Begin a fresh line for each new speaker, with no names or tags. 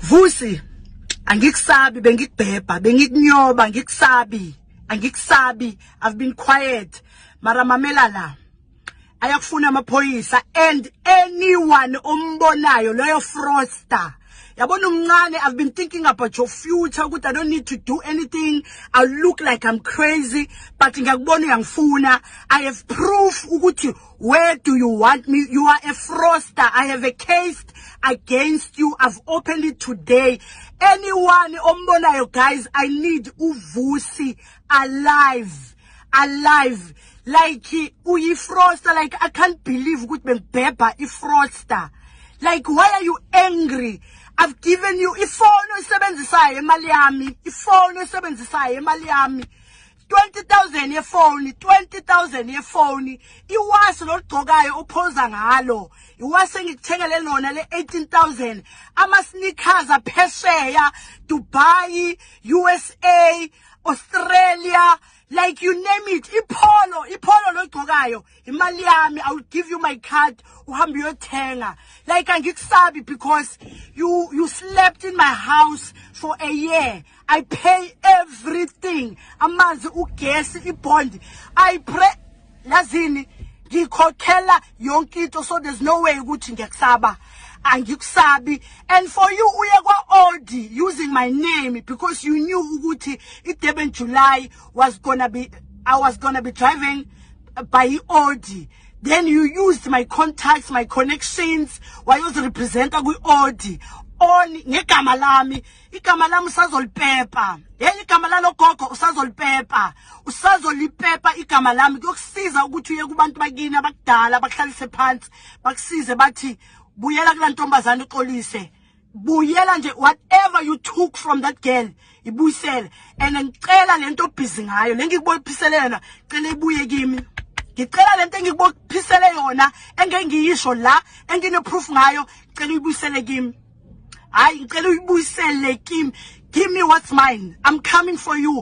Vusi, angikusabi bengikubhebha, bengikunyoba, angikusabi. I've been quiet. Mara mamela la. Ayakufuna amaphoyisa and anyone ombonayo loyo fraudster. Yabona umncane, I've been thinking about your future. Ukuthi I don't need to do anything. I look like I'm crazy, but ngiyakubona uyangifuna. I have proof ukuthi where do you want me? You are a fraudster. I have a case against you. I've opened it today. Anyone ombonayo, guys, I need uVusi alive. Like uyi fraudster. Like I can't believe ukuthi bengibhebha ifraudster. Like why are you angry? I've given you ifoni oyisebenzisayo imali yami. Ifoni oyisebenzisayo imali yami. 20,000 yefoni, 20,000 yefoni. Iwasi logqokayo ophoza ngalo. Iwasi engikuthengele lona le 18,000. Ama sneakers aphesheya, Dubai, USA, Australia, like you name it. Ipolo logqokayo. Imali yami, I will give you my card. Uhambe uyothenga. Like angikusabi because you slept in my house for a year. I pay everything. Amanzi, ugesi, ibond. I pray. Lazini, ngikhokhela yonke into, so there's no way ukuthi ngiyakusaba. Angikusabi. And for you, uye kwa Audi using my name because you knew ukuthi i-Durban July was gonna be, I was gonna be driving by Audi. Then you used my contacts, my connections, wayozirepresenta kwi-Audi. On ngegama lami, igama lami usazolipepa. Igama lalo gogo usazolipepa. Usazolipepa igama lami kuyokusiza ukuthi uye kubantu bakini abakudala bakuhlalise phansi, bakusize bathi buyela kula ntombazana uxolise. Buyela nje whatever you took from that girl, ibuyisele. And ngicela lento busy ngayo, le ngikubophisele yona, cela ibuye kimi. Ngicela lento engikubophisele yona, engengiyisho la, engine proof ngayo, cela uyibuyisele kimi. Ngicela uyibuyisele kimi. Give me what's mine. I'm coming for you.